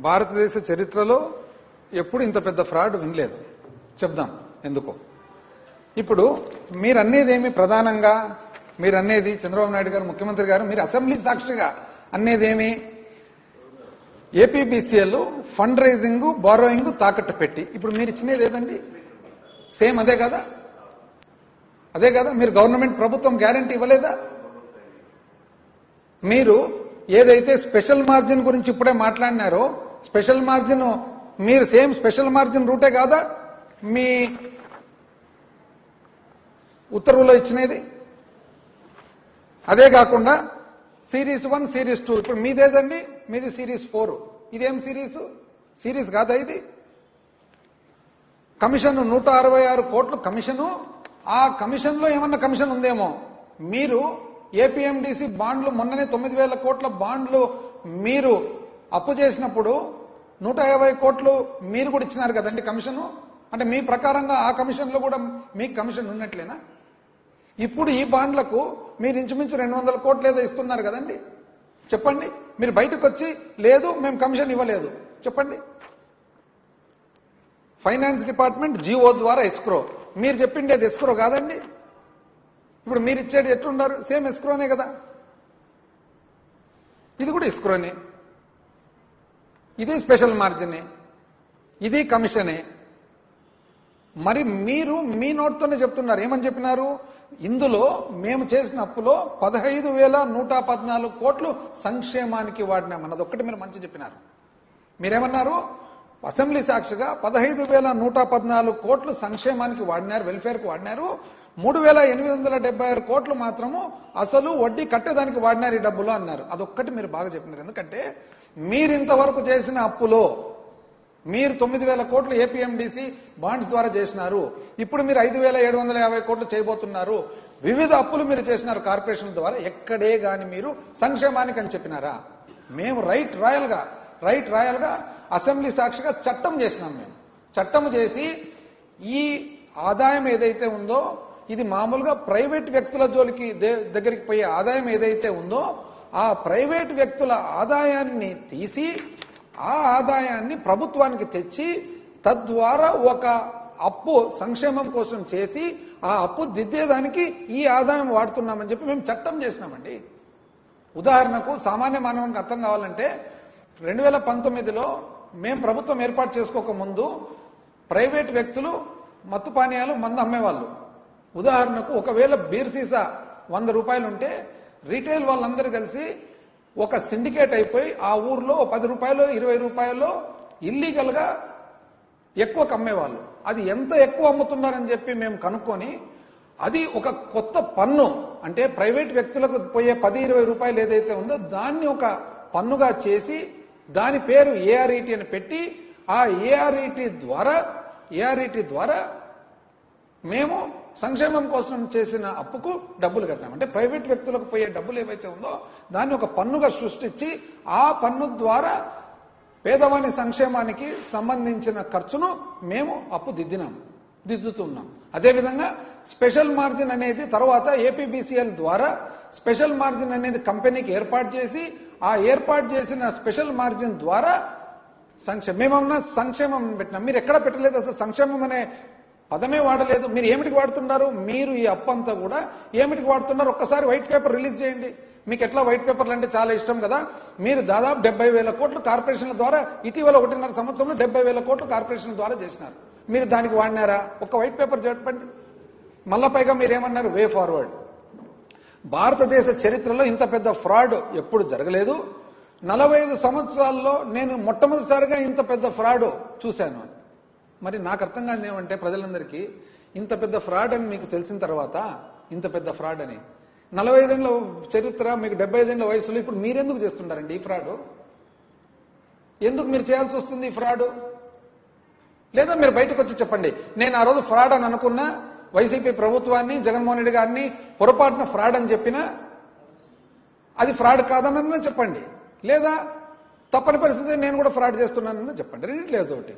భారతదేశ చరిత్రలో ఎప్పుడు ఇంత పెద్ద ఫ్రాడ్ వినలేదు. చెప్దాం ఎందుకో. ఇప్పుడు మీరనేదేమి ప్రధానంగా మీరనేది చంద్రబాబు నాయుడు గారు ముఖ్యమంత్రి గారు మీరు అసెంబ్లీ సాక్షిగా అనేదేమి ఏపీబీసీఎల్ ఫండ్ రైజింగ్ బారోయింగ్ తాకట్టు పెట్టి ఇప్పుడు మీరు ఇచ్చినది ఏదండి? సేమ్ అదే కదా? అదే కదా మీరు గవర్నమెంట్ ప్రభుత్వం గ్యారంటీ ఇవ్వలేదా? మీరు ఏదైతే స్పెషల్ మార్జిన్ గురించి ఇప్పుడే మాట్లాడినారో స్పెషల్ మార్జిన్ మీరు సేమ్ స్పెషల్ మార్జిన్ రూటే కాదా మీ ఉత్తర్వులో ఇచ్చినది? అదే కాకుండా సిరీస్ 1 సిరీస్ 2 ఇప్పుడు మీదేదండి? మీది సిరీస్ 4. ఇదేం సిరీస్ కాదా ఇది? కమిషన్ 166 కోట్లు కమిషను. ఆ కమిషన్ లో ఏమన్నా కమిషన్ ఉందేమో. మీరు ఏపీఎండిసి బాండ్లు మొన్ననే 9,000 కోట్ల బాండ్లు మీరు అప్పు చేసినప్పుడు 150 కోట్లు మీరు కూడా ఇచ్చినారు కదండి కమిషను. అంటే మీ ప్రకారంగా ఆ కమిషన్ లో కూడా మీకు కమిషన్ ఉన్నట్లేనా? ఇప్పుడు ఈ బాండ్లకు మీరు ఇంచుమించు 200 కోట్లు ఏదో ఇస్తున్నారు కదండి. చెప్పండి. మీరు బయటకు వచ్చి లేదు మేము కమిషన్ ఇవ్వలేదు చెప్పండి. ఫైనాన్స్ డిపార్ట్మెంట్ జీవో ద్వారా ఎస్క్రో మీరు చెప్పిండేది ఎస్క్రో కాదండి. ఇప్పుడు మీరు ఇచ్చేది ఎట్లున్నారు? సేమ్ ఎస్క్రోనే కదా. ఇది కూడా ఎస్క్రోనే, ఇది స్పెషల్ మార్జినే, ఇది కమిషనే. మరి మీరు మీ నోట్తోనే చెప్తున్నారు. ఏమని చెప్పినారు? ఇందులో మేము చేసిన అప్పులో 15,114 కోట్లు సంక్షేమానికి వాడినామన్నది ఒక్కటి మీరు మంచి చెప్పినారు. మీరేమన్నారు? అసెంబ్లీ సాక్షిగా 15,114 కోట్లు సంక్షేమానికి వాడినారు, వెల్ఫేర్కి వాడినారు. 3,876 కోట్లు మాత్రము అసలు వడ్డీ కట్టేదానికి వాడినారు ఈ డబ్బులు అన్నారు. అదొక్కటి మీరు బాగా చెప్పినారు. ఎందుకంటే మీరు ఇంతవరకు చేసిన అప్పులో మీరు 9,000 కోట్లు ఏపీఎండిసి బాండ్స్ ద్వారా చేసినారు. ఇప్పుడు మీరు 5,750 కోట్లు చేయబోతున్నారు. వివిధ అప్పులు మీరు చేసినారు కార్పొరేషన్ల ద్వారా. ఎక్కడే గాని మీరు సంక్షేమానికి అని చెప్పినారా? మేము రైట్ రాయల్ గా అసెంబ్లీ సాక్షిగా చట్టం చేసినాం. మేము చట్టం చేసి ఈ ఆదాయం ఏదైతే ఉందో ఇది మామూలుగా ప్రైవేట్ వ్యక్తుల జోలికి దగ్గరికి పోయే ఆదాయం ఏదైతే ఉందో ఆ ప్రైవేట్ వ్యక్తుల ఆదాయాన్ని తీసి ఆ ఆదాయాన్ని ప్రభుత్వానికి తెచ్చి తద్వారా ఒక అప్పు సంక్షేమం కోసం చేసి ఆ అప్పు దిద్దేదానికి ఈ ఆదాయం వాడుతున్నామని చెప్పి మేము చట్టం చేసినామండి. ఉదాహరణకు సామాన్య మానవునికి అర్థం కావాలంటే 2019లో మేము ప్రభుత్వం ఏర్పాటు చేసుకోక ముందు ప్రైవేట్ వ్యక్తులు మత్తు పానీయాలు మందు అమ్మేవాళ్ళు. ఉదాహరణకు ఒకవేళ బీర్ సీసా 100 రూపాయలు ఉంటే రీటైల్ వాళ్ళందరూ కలిసి ఒక సిండికేట్ అయిపోయి ఆ ఊర్లో 10 రూపాయలు 20 రూపాయలు ఇల్లీగల్ గా ఎక్కువ అమ్మేవాళ్ళు. అది ఎంత ఎక్కువ అమ్ముతున్నారని చెప్పి మేము కనుక్కొని అది ఒక కొత్త పన్ను అంటే ప్రైవేట్ వ్యక్తులకు పోయే 10-20 రూపాయలు ఏదైతే ఉందో దాన్ని ఒక పన్నుగా చేసి దాని పేరు ఏఆర్ఈటీ అని పెట్టి ఆ ఏఆర్ఈటీ ద్వారా మేము సంక్షేమం కోసం చేసిన అప్పుకు డబ్బులు కట్టాం. అంటే ప్రైవేట్ వ్యక్తులకు పోయే డబ్బులు ఏవైతే ఉందో దాన్ని ఒక పన్నుగా సృష్టించి ఆ పన్ను ద్వారా పేదవాని సంక్షేమానికి సంబంధించిన ఖర్చును మేము అప్పు దిద్దుతున్నాం. అదేవిధంగా స్పెషల్ మార్జిన్ అనేది తర్వాత ఏపీబీసీఎల్ ద్వారా స్పెషల్ మార్జిన్ అనేది కంపెనీకి ఏర్పాటు చేసి ఆ ఏర్పాటు చేసిన స్పెషల్ మార్జిన్ ద్వారా మేమన్నా సంక్షేమం పెట్టినాం. మీరు ఎక్కడ పెట్టలేదు. అసలు సంక్షేమం అనే పదమే వాడలేదు. మీరు ఏమిటికి వాడుతున్నారు? మీరు ఈ అప్పంతా కూడా ఏమిటికి వాడుతున్నారు? ఒక్కసారి వైట్ పేపర్ రిలీజ్ చేయండి. మీకు ఎట్లా వైట్ పేపర్లు అంటే చాలా ఇష్టం కదా. మీరు దాదాపు 70,000 కోట్లు కార్పొరేషన్ల ద్వారా ఇటీవల 1.5 సంవత్సరంలో 70,000 కోట్లు కార్పొరేషన్ల ద్వారా చేసినారు. మీరు దానికి వాడినారా? ఒక వైట్ పేపర్ చెప్పండి. మళ్ళా పైగా మీరేమన్నారు? Way forward. భారతదేశ చరిత్రలో ఇంత పెద్ద ఫ్రాడ్ ఎప్పుడు జరగలేదు. 45 సంవత్సరాల్లో నేను మొట్టమొదటిసారిగా ఇంత పెద్ద ఫ్రాడ్ చూశాను. మరి నాకు అర్థం కాదు ఏమంటే ప్రజలందరికీ ఇంత పెద్ద ఫ్రాడ్ అని మీకు తెలిసిన తర్వాత ఇంత పెద్ద ఫ్రాడ్ అని 45 ఏళ్ల చరిత్ర మీకు 75 ఏళ్ల వయసులో ఇప్పుడు మీరెందుకు చేస్తుంటారండి ఈ ఫ్రాడ్? ఎందుకు మీరు చేయాల్సి వస్తుంది ఈ ఫ్రాడ్? లేదా మీరు బయటకు వచ్చి చెప్పండి నేను ఆ రోజు ఫ్రాడ్ అని అనుకున్నా వైసీపీ ప్రభుత్వాన్ని జగన్మోహన్ రెడ్డి గారిని పొరపాటున ఫ్రాడ్ అని చెప్పినా అది ఫ్రాడ్ కాదనన్నా చెప్పండి. లేదా తప్పని పరిస్థితి నేను కూడా ఫ్రాడ్ చేస్తున్నానన్నా చెప్పండి. రెండిట్లో ఏదో ఒకటి.